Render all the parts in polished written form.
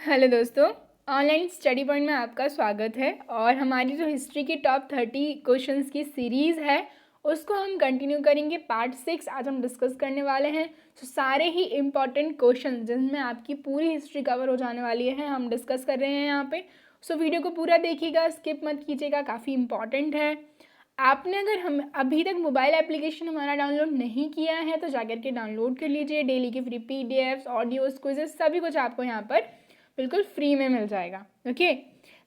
Hello दोस्तों, online study point में आपका स्वागत है। और हमारी जो हिस्ट्री की टॉप 30 क्वेश्चंस की सीरीज़ है उसको हम कंटिन्यू करेंगे। पार्ट 6 आज हम डिस्कस करने वाले हैं। तो सारे ही इम्पॉर्टेंट क्वेश्चन जिनमें आपकी पूरी हिस्ट्री कवर हो जाने वाली है हम डिस्कस कर रहे हैं यहाँ पे। सो वीडियो को पूरा देखिएगा, स्किप मत कीजिएगा, काफ़ी इंपॉर्टेंट है। आपने अगर हम अभी तक मोबाइल एप्लीकेशन हमारा डाउनलोड नहीं किया है तो जाकर के डाउनलोड कर लीजिए। डेली के फ्री पीडीएफ्स, ऑडियोज, क्विजेस सभी कुछ आपको यहाँ पर बिल्कुल फ्री में मिल जाएगा। ओके,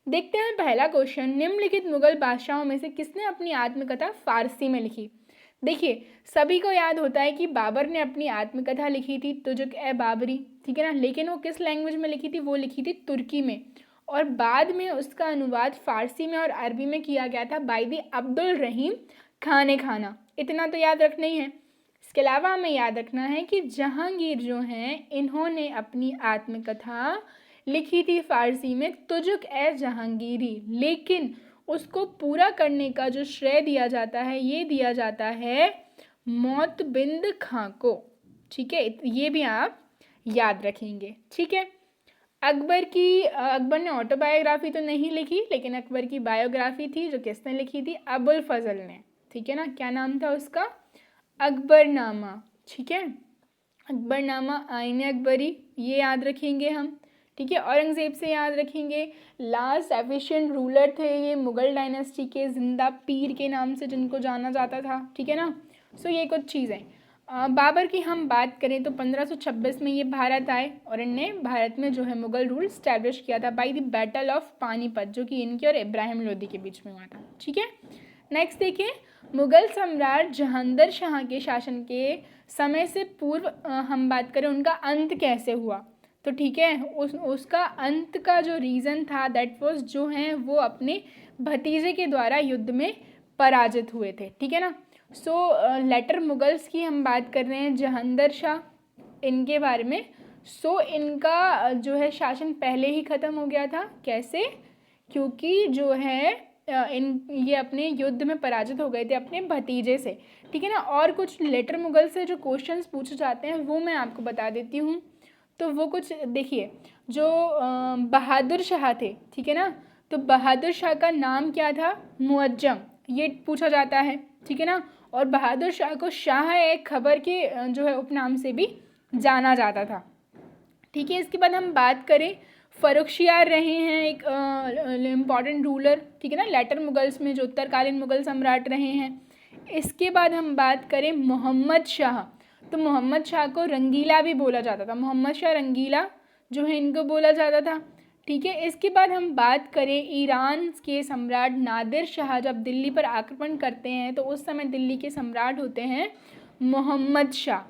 देखते हैं पहला क्वेश्चन। निम्नलिखित मुगल बादशाहों में से किसने अपनी आत्मकथा फारसी में लिखी? देखिए, सभी को याद होता है कि बाबर ने अपनी आत्मकथा लिखी थी तुजुक ए बाबरी, ठीक है ना। लेकिन वो किस लैंग्वेज में लिखी थी? वो लिखी थी तुर्की में, और बाद में उसका अनुवाद फारसी में और अरबी में किया गया था बाय दी अब्दुल रहीम खान खाना। इतना तो याद रखना ही है। इसके अलावा हमें याद रखना है कि जहांगीर जो हैं इन्होंने अपनी आत्मकथा लिखी थी फारसी में तुजुक ए जहांगीरी, लेकिन उसको पूरा करने का जो श्रेय दिया जाता है ये दिया जाता है मोतबिंद खां को। ठीक है, ये भी आप याद रखेंगे। ठीक है, अकबर ने ऑटोबायोग्राफी तो नहीं लिखी, लेकिन अकबर की बायोग्राफी थी जो किसने लिखी थी? अबुल फजल ने। ठीक है ना, क्या नाम था उसका? अकबरनामा। ठीक है, अकबरनामा, आईने अकबरी, ये याद रखेंगे हम। ठीक है, औरंगज़ेब से याद रखेंगे। लास्ट एफिशिएंट रूलर थे ये मुग़ल डायनेस्टी के, जिंदा पीर के नाम से जिनको जाना जाता था। ठीक है ना। सो ये कुछ चीज़ें। बाबर की हम बात करें तो 1526 में ये भारत आए और इनने भारत में जो है मुग़ल रूल स्टैब्लिश किया था by the battle of Panipat, जो कि इनके और इब्राहिम लोदी के बीच में हुआ था। ठीक है, नेक्स्ट देखिए, मुग़ल सम्राट जहांगीर शाह के शासन के समय से पूर्व हम बात करें उनका अंत कैसे हुआ? तो ठीक है, उसका अंत का जो रीज़न था दैट वाज, जो है वो अपने भतीजे के द्वारा युद्ध में पराजित हुए थे। ठीक है ना। सो लेटर मुगल्स की हम बात कर रहे हैं, जहांगीर शाह, इनके बारे में। सो इनका जो है शासन पहले ही ख़त्म हो गया था। कैसे? क्योंकि जो है ये अपने युद्ध में पराजित हो गए थे अपने भतीजे से। ठीक है ना। और कुछ लेटर मुगल से जो क्वेश्चंस पूछे जाते हैं वो मैं आपको बता देती हूँ। तो वो कुछ देखिए, जो बहादुर शाह थे, ठीक है ना, तो बहादुर शाह का नाम क्या था? मुअज्जम, ये पूछा जाता है। ठीक है ना। और बहादुर शाह को शाह एक खबर के जो है उपनाम से भी जाना जाता था। ठीक है, इसके बाद हम बात करें, फ़र्रुखशियार रहे हैं एक इम्पॉर्टेंट रूलर। ठीक है ना, लेटर मुगल्स में जो उत्तरकालीन मुगल सम्राट रहे हैं। इसके बाद हम बात करें मोहम्मद शाह, तो मोहम्मद शाह को रंगीला भी बोला जाता था। मोहम्मद शाह रंगीला जो है इनको बोला जाता था। ठीक है, इसके बाद हम बात करें, ईरान के सम्राट नादिर शाह जब दिल्ली पर आक्रमण करते हैं तो उस समय दिल्ली के सम्राट होते हैं मोहम्मद शाह।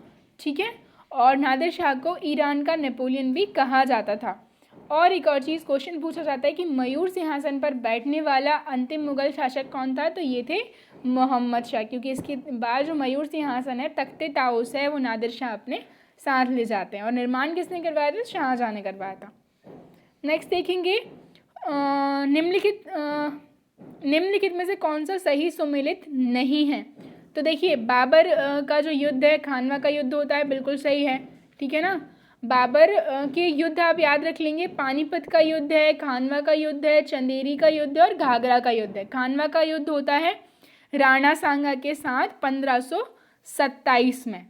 ठीक है, और नादिर शाह को ईरान का नेपोलियन भी कहा जाता था। और एक और चीज़ क्वेश्चन पूछा जाता है कि मयूर सिंहासन पर बैठने वाला अंतिम मुगल शासक कौन था? तो ये थे मोहम्मद शाह, क्योंकि इसके बाद जो मयूर सिंहासन है, तख्ते ताउस है, वो नादिर शाह अपने साथ ले जाते हैं। और निर्माण किसने करवाया था? शाहजहाँ ने करवाया था। नेक्स्ट देखेंगे, निम्नलिखित में से कौन सा सही सुमेलित नहीं है? तो देखिए, बाबर का जो युद्ध है, खानवा का युद्ध होता है, बिल्कुल सही है। ठीक है ना। बाबर के युद्ध आप याद रख लेंगे, पानीपत का युद्ध है, खानवा का युद्ध है, चंदेरी का युद्ध है और घाघरा का युद्ध है। खानवा का युद्ध होता है राणा सांगा के साथ 1527 में।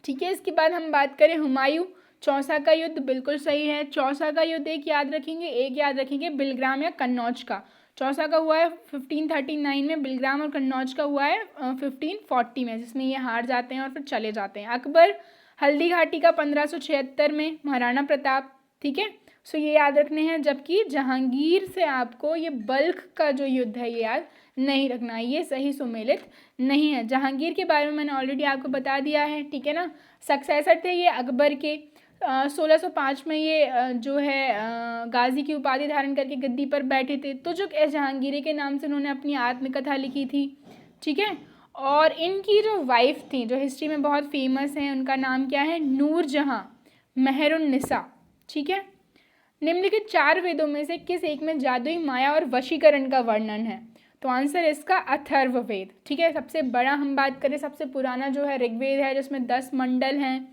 ठीक है, इसके बाद हम बात करें हुमायूं, चौसा का युद्ध, बिल्कुल सही है। चौसा का युद्ध एक याद रखेंगे, एक याद रखेंगे बिलग्राम या कन्नौज का। चौसा का हुआ है 1539 में, बिलग्राम और कन्नौज का हुआ है 1540 में, जिसमें ये हार जाते हैं और फिर चले जाते हैं। अकबर हल्दी घाटी का 1576 में, महाराणा प्रताप। ठीक है, सो ये याद रखने हैं। जबकि जहांगीर से आपको ये बल्ख का जो युद्ध है ये याद नहीं रखना है, ये सही सुमेलित नहीं है। जहांगीर के बारे में मैंने ऑलरेडी आपको बता दिया है। ठीक है ना। सक्सेसर थे ये अकबर के। 1605 में ये जो है गाजी की उपाधि धारण करके गद्दी पर बैठे थे। तुजुक ए जहांगीरी के नाम से उन्होंने अपनी आत्मकथा लिखी थी। ठीक है, और इनकी जो वाइफ थी, जो हिस्ट्री में बहुत फेमस है, उनका नाम क्या है? नूरजहां मेहरुन्निसा। ठीक है, निम्नलिखित 4 वेदों में से किस एक में जादुई माया और वशीकरण का वर्णन है? तो आंसर इसका अथर्ववेद। ठीक है, सबसे बड़ा हम बात करें, सबसे पुराना जो है ऋग्वेद है, जिसमें 10 मंडल हैं।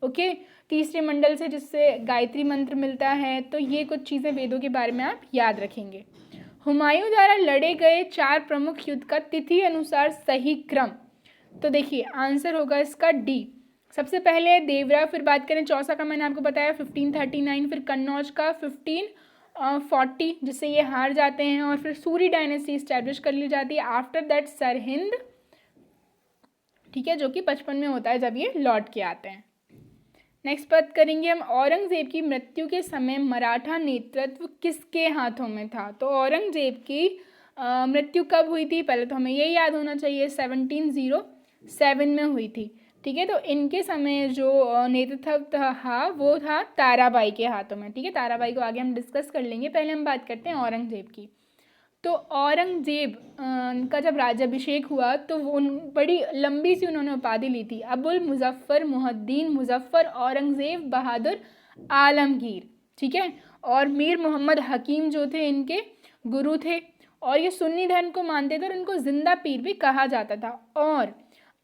ओके, तीसरे मंडल से जिससे गायत्री मंत्र मिलता है। तो ये कुछ चीज़ें वेदों के बारे में आप याद रखेंगे। हुमायूं द्वारा लड़े गए 4 प्रमुख युद्ध का तिथि अनुसार सही क्रम, तो देखिए आंसर होगा इसका डी। सबसे पहले देवरा, फिर बात करें चौसा का मैंने आपको बताया 1539, फिर कन्नौज का 1540 जिससे ये हार जाते हैं, और फिर सूरी डायनेस्टी इस्टेब्लिश कर ली जाती है। आफ्टर दैट सरहिंद, ठीक है, जो कि 55 में होता है जब ये लौट के आते हैं। नेक्स्ट बात करेंगे हम, औरंगजेब की मृत्यु के समय मराठा नेतृत्व किसके हाथों में था। तो औरंगजेब की मृत्यु कब हुई थी, पहले तो हमें यही याद होना चाहिए, 1707 में हुई थी। ठीक है, तो इनके समय जो नेतृत्व था वो था ताराबाई के हाथों में। ठीक है, ताराबाई को आगे हम डिस्कस कर लेंगे, पहले हम बात करते हैं औरंगजेब की। तो औरंगजेब का जब राज्याभिषेक हुआ तो उन बड़ी लंबी सी उन्होंने उपाधि ली थी, अबुल मुजफ्फर मुहद्दीन मुजफ्फर औरंगजेब बहादुर आलमगीर। ठीक है, और मीर मोहम्मद हकीम जो थे इनके गुरु थे, और ये सुन्नी धर्म को मानते थे और इनको जिंदा पीर भी कहा जाता था। और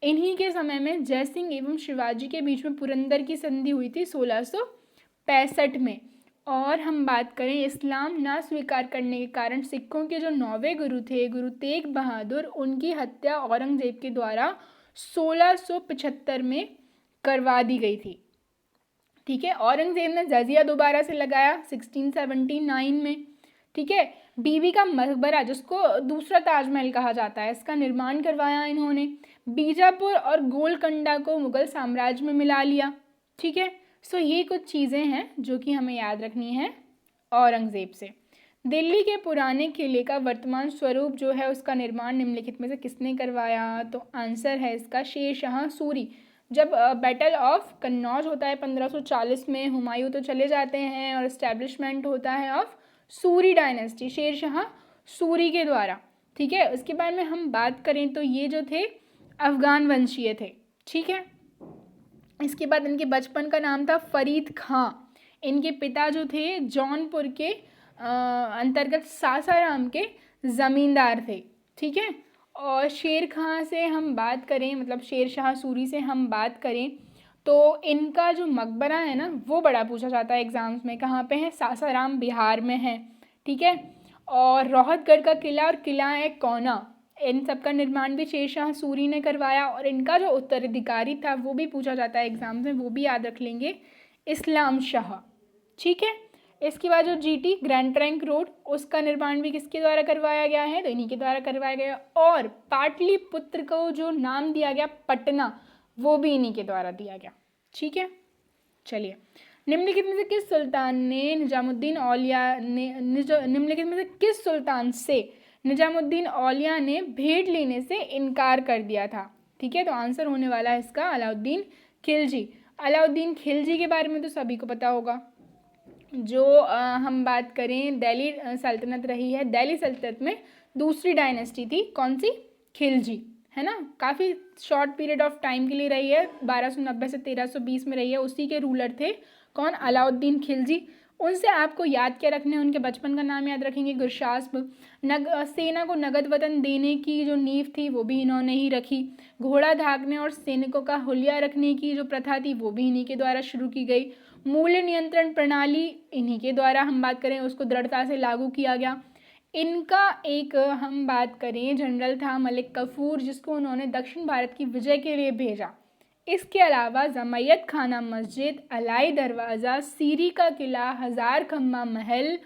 इन्हीं के समय में जयसिंह एवं शिवाजी के बीच में पुरंदर की संधि हुई थी 1665 में। और हम बात करें इस्लाम ना स्वीकार करने के कारण सिखों के जो 9वें गुरु थे गुरु तेग बहादुर, उनकी हत्या औरंगजेब के द्वारा 1675 में करवा दी गई थी। ठीक है, औरंगजेब ने जजिया दोबारा से लगाया 1679 में। ठीक है, बीबी का मकबरा जिसको दूसरा ताजमहल कहा जाता है, इसका निर्माण करवाया इन्होंने। बीजापुर और गोलकंडा को मुगल साम्राज्य में मिला लिया। ठीक है, सो ये कुछ चीज़ें हैं जो कि हमें याद रखनी है औरंगजेब से। दिल्ली के पुराने किले का वर्तमान स्वरूप जो है उसका निर्माण निम्नलिखित में से किसने करवाया। तो आंसर है इसका शेर शाह सूरी। जब बैटल ऑफ कन्नौज होता है 1540 में, हुमायूं तो चले जाते हैं और इस्टेब्लिशमेंट होता है ऑफ सूरी डायनेस्टी शेर शाह सूरी के द्वारा। ठीक है, उसके बारे में हम बात करें तो ये जो थे अफगान वंशीय थे। ठीक है, इसके बाद इनके बचपन का नाम था फरीद खां। इनके पिता जो थे जौनपुर के अंतर्गत सासाराम के ज़मींदार थे। ठीक है, और शेर खां से हम बात करें, मतलब शेर शाह सूरी से हम बात करें तो इनका जो मकबरा है ना वो बड़ा पूछा जाता है एग्ज़ाम्स में, कहाँ पे है, सासाराम बिहार में है। ठीक है, और रोहतगढ़ का किला और किला है कौना, इन सब का निर्माण भी शेर शाह सूरी ने करवाया। और इनका जो उत्तराधिकारी था वो भी पूछा जाता है एग्जाम्स में, वो भी याद रख लेंगे, इस्लाम शाह। ठीक है, इसके बाद जो जीटी ग्रैंड ट्रंक रोड, उसका निर्माण भी किसके द्वारा करवाया गया है, तो इन्हीं के द्वारा करवाया गया। और पाटलिपुत्र को जो नाम दिया गया पटना, वो भी इन्हीं के द्वारा दिया गया। ठीक है, चलिए, निम्नलिखित में से किस सुल्तान ने निजामुद्दीन औलिया ने निम्नलिखित में से किस सुल्तान से निजामुद्दीन औलिया ने भेंट लेने से इनकार कर दिया था। ठीक है, तो आंसर होने वाला है इसका अलाउद्दीन खिलजी। अलाउद्दीन खिलजी के बारे में तो सभी को पता होगा। जो हम बात करें दिल्ली सल्तनत रही है, दिल्ली सल्तनत में दूसरी डायनेस्टी थी कौन सी, खिलजी, है ना। काफ़ी शॉर्ट पीरियड ऑफ टाइम के लिए रही है, 1290 से 1320 में रही है। उसी के रूलर थे कौन, अलाउद्दीन खिलजी। उनसे आपको याद क्या रखना है, उनके बचपन का नाम याद रखेंगे, गुरशास्प। सेना को नगद वतन देने की जो नींव थी वो भी इन्होंने ही रखी। घोड़ा धाकने और सैनिकों का हुलिया रखने की जो प्रथा थी वो भी इन्हीं के द्वारा शुरू की गई। मूल्य नियंत्रण प्रणाली इन्हीं के द्वारा हम बात करें उसको दृढ़ता से लागू किया गया। इनका एक हम बात करें जनरल था मलिक कफूर, जिसको उन्होंने दक्षिण भारत की विजय के लिए भेजा। इसके अलावा जमैयत खाना मस्जिद, अलाई दरवाज़ा, सीरी का किला, हज़ार खम्मा महल,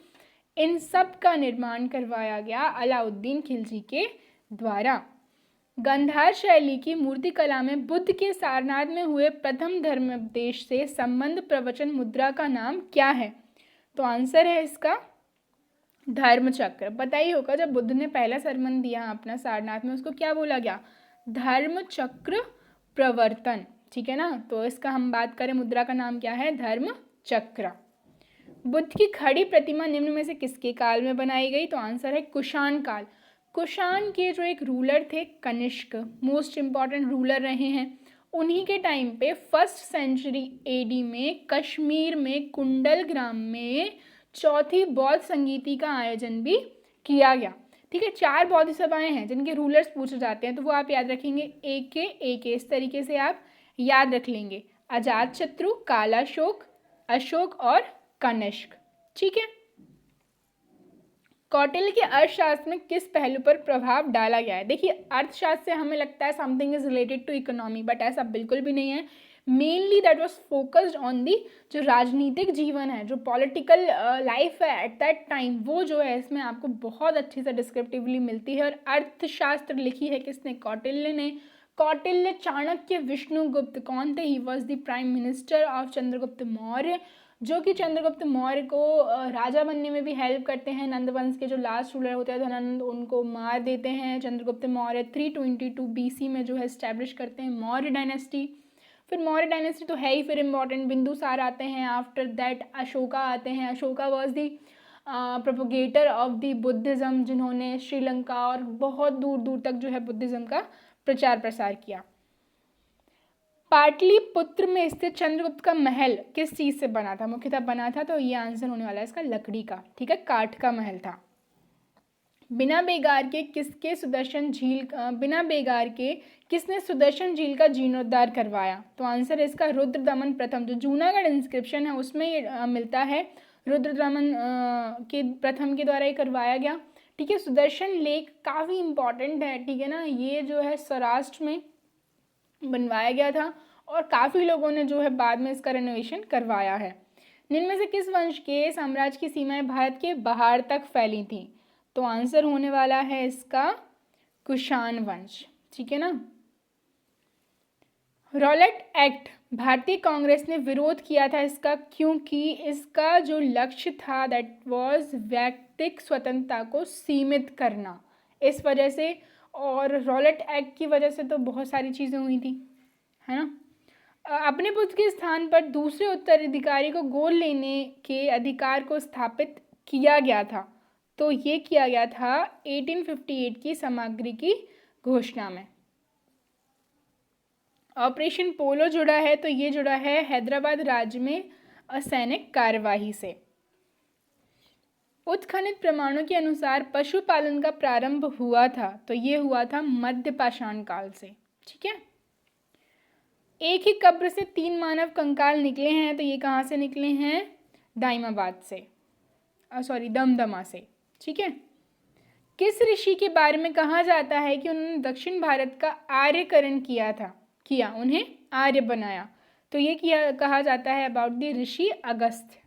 इन सब का निर्माण करवाया गया अलाउद्दीन खिलजी के द्वारा। गंधार शैली की मूर्तिकला में बुद्ध के सारनाथ में हुए प्रथम धर्मोपदेश से संबंध प्रवचन मुद्रा का नाम क्या है। तो आंसर है इसका धर्मचक्र। पता ही होगा जब बुद्ध ने पहला सरमन दिया अपना सारनाथ में, उसको क्या बोला गया, धर्मचक्र प्रवर्तन। ठीक है ना, तो इसका हम बात करें मुद्रा का नाम क्या है, धर्मचक्र। बुद्ध की खड़ी प्रतिमा निम्न में से किसके काल में बनाई गई। तो आंसर है कुषाण काल। कुषाण के जो एक रूलर थे कनिष्क, मोस्ट इम्पॉर्टेंट रूलर रहे हैं। उन्हीं के टाइम पे 1st सेंचुरी एडी में कश्मीर में कुंडल ग्राम में चौथी बौद्ध संगीति का आयोजन भी किया गया। ठीक है, 4 बौद्ध सभाएं हैं जिनके रूलर्स पूछे जाते हैं, तो वो आप याद रखेंगे एक के, इस तरीके से आप याद रख लेंगे। अजातशत्रु, कालाशोक, अशोक और कनिष्क। ठीक है। कौटिल्य के अर्थशास्त्र में किस पहलू पर प्रभाव डाला गया है? देखिए, अर्थशास्त्र से हमें लगता है something is related to economy, but ऐसा बिल्कुल भी नहीं है। Mainly that was focused on the जो राजनीतिक जीवन है, जो पॉलिटिकल लाइफ है एट दैट टाइम, वो जो है इसमें आपको बहुत अच्छे से डिस्क्रिप्टिवली मिलती है। और अर्थशास्त्र लिखी है किसने? कौटिल्य ने। कौटिल्य, चाणक्य, विष्णुगुप्त कौन थे? He was the prime minister of Chandragupta Maurya, जो कि चंद्रगुप्त मौर्य को राजा बनने में भी हेल्प करते हैं। नंदवंश के जो लास्ट रूलर होते हैं धनानंद, उनको मार देते हैं। चंद्रगुप्त मौर्य 322 BC में जो है इस्टेब्लिश करते हैं मौर्य डायनेस्टी। फिर मौर्य डायनेस्टी तो है ही, फिर इम्पॉर्टेंट बिंदुसार आते हैं। आफ्टर दैट अशोका आते हैं। Ashoka was the propagator of the Buddhism, जिन्होंने श्रीलंका और बहुत दूर दूर तक जो है बुद्धिज़्म का प्रचार प्रसार किया। पाटलिपुत्र में स्थित चंद्रगुप्त का महल किस चीज से बना था? मुख्यतः बना था, तो ये आंसर होने वाला है इसका लकड़ी का। ठीक है, काठ का महल था। बिना बेगार के किसने सुदर्शन झील का जीर्णोद्धार करवाया? तो आंसर है इसका रुद्रदमन प्रथम। जो जूनागढ़ इंस्क्रिप्शन है उसमें ये मिलता है, रुद्रदमन के प्रथम के द्वारा ये करवाया गया। ठीक है। सुदर्शन लेक काफ़ी इंपॉर्टेंट है, ठीक है ना, ये जो है सौराष्ट्र में बनवाया गया था और काफ़ी लोगों ने जो है बाद में इसका रेनोवेशन करवाया है। निम्न में से किस वंश के साम्राज्य की सीमाएं भारत के बाहर तक फैली थी? तो आंसर होने वाला है इसका कुषाण वंश। ठीक है ना। रॉलेट एक्ट भारतीय कांग्रेस ने विरोध किया था इसका, क्योंकि इसका जो लक्ष्य था दैट वाज व्यक्तिक स्वतंत्रता को सीमित करना, इस वजह से। और रॉलेट एक्ट की वजह से तो बहुत सारी चीज़ें हुई थी, है ना। अपने पुत्र के स्थान पर दूसरे उत्तराधिकारी को गोद लेने के अधिकार को स्थापित किया गया था, तो ये किया गया था 1858 की सामग्री की घोषणा में। ऑपरेशन पोलो जुड़ा है, तो ये जुड़ा है हैदराबाद राज्य में असैनिक कार्यवाही से। उत्खनित प्रमाणों के अनुसार पशुपालन का प्रारंभ हुआ था, तो ये हुआ था मध्य पाषाण काल से। ठीक है। एक ही कब्र से 3 मानव कंकाल निकले हैं, तो ये कहाँ से निकले हैं? दाइमाबाद से, दमदमा से। ठीक है। किस ऋषि के बारे में कहा जाता है कि उन्होंने दक्षिण भारत का आर्यकरण किया, उन्हें आर्य बनाया? तो ये कहा जाता है अबाउट द ऋषि अगस्त्य।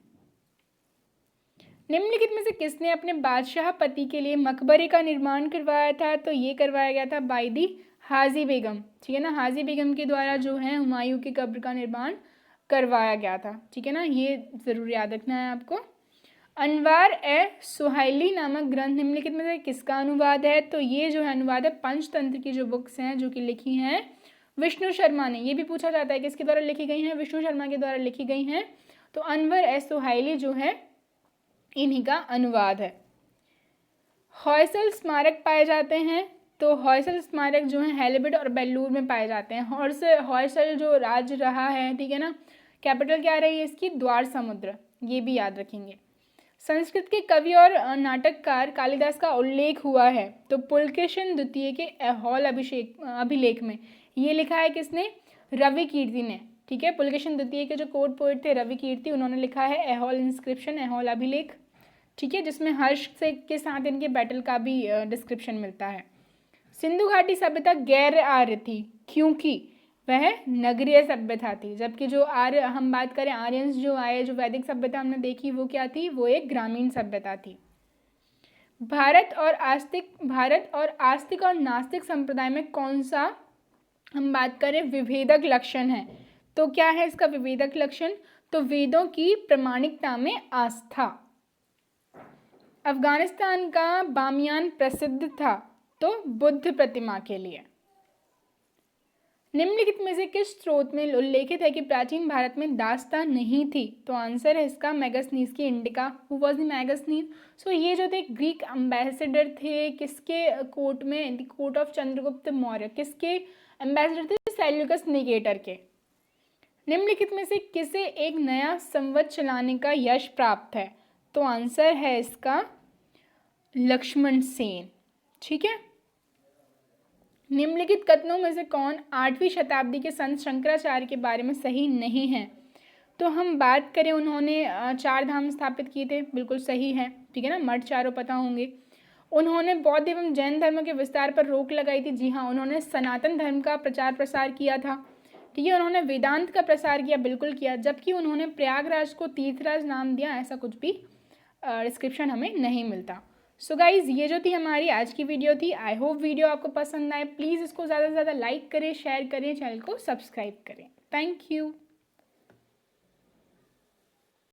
निम्नलिखित में से किसने अपने बादशाह पति के लिए मकबरे का निर्माण करवाया था? तो ये करवाया गया था बाय दी हाजी बेगम। ठीक है ना, हाजी बेगम के द्वारा जो है हुमायूं की कब्र का निर्माण करवाया गया था। ठीक है ना, ये ज़रूर याद रखना है आपको। अनवार ए सुहाइली नामक ग्रंथ निम्नलिखित में से किसका अनुवाद है? तो ये जो है अनुवाद है पंचतंत्र की जो बुक्स हैं, जो कि लिखी हैं विष्णु शर्मा ने। ये भी पूछा जाता है किसके द्वारा लिखी गई हैं? विष्णु शर्मा के द्वारा लिखी गई हैं। तो अनवर ए सुहाइली जो है इन्हीं का अनुवाद है। हॉयसल स्मारक पाए जाते हैं, तो हॉयसल स्मारक जो है हेलिबेट और बेल्लूर में पाए जाते हैं। हॉयसल जो राज्य रहा है, ठीक है ना, कैपिटल क्या रही है इसकी? द्वार समुद्र, ये भी याद रखेंगे। संस्कृत के कवि और नाटककार कालिदास का उल्लेख हुआ है, तो पुलकेशिन द्वितीय के ऐहोल अभिलेख में। ये लिखा है किसने? रवि कीर्ति ने। ठीक है, पुलकेशिन द्वितीय के जो कोर्ट पोएट थे रवि कीर्ति, उन्होंने लिखा है ऐहोल इंस्क्रिप्शन, ऐहोल अभिलेख। ठीक है, जिसमें हर्ष से के साथ इनके बैटल का भी डिस्क्रिप्शन मिलता है। सिंधु घाटी सभ्यता गैर आर्य थी, क्योंकि वह नगरीय सभ्यता थी, जबकि जो आर्य हम बात करें आर्यंस जो आए, जो वैदिक सभ्यता हमने देखी, वो क्या थी? वो एक ग्रामीण सभ्यता थी। भारत और आस्तिक और नास्तिक संप्रदाय में कौन सा हम बात करें विभेदक लक्षण है? तो क्या है इसका विभेदक लक्षण? तो वेदों की प्रामाणिकता में आस्था। अफगानिस्तान का बामियान प्रसिद्ध था, तो बुद्ध प्रतिमा के लिए। निम्नलिखित में से किस स्रोत में उल्लेखित है कि प्राचीन भारत में दास्ता नहीं थी? तो आंसर है इसका मैगस्थनीज की Indica. Who was the Megasthenes? So ये जो थे ग्रीक एम्बेसडर थे, किसके कोर्ट में? The court of Chandragupta Maurya. किसके एम्बेसडर थे? सेल्यूकस निकेटर के। निम्नलिखित में से किसे एक नया संवत चलाने का यश प्राप्त है? तो आंसर है इसका लक्ष्मण सेन। ठीक है। निम्नलिखित कथनों में से कौन 8वीं शताब्दी के संत शंकराचार्य के बारे में सही नहीं है? तो हम बात करें, उन्होंने 4 धाम स्थापित किए थे, बिल्कुल सही है, ठीक है ना, मठ चारों पता होंगे। उन्होंने बौद्ध एवं जैन धर्म के विस्तार पर रोक लगाई थी, जी हाँ, उन्होंने सनातन धर्म का प्रचार प्रसार किया था, ठीक है। उन्होंने वेदांत का प्रसार किया, बिल्कुल किया, जबकि उन्होंने प्रयागराज को तीर्थराज नाम दिया, ऐसा कुछ भी डिस्क्रिप्शन हमें नहीं मिलता। सो गाइज़, ये जो थी हमारी आज की वीडियो थी। आई होप वीडियो आपको पसंद आए। प्लीज़ इसको ज़्यादा से ज़्यादा लाइक करें, शेयर करें, चैनल को सब्सक्राइब करें। Thank you.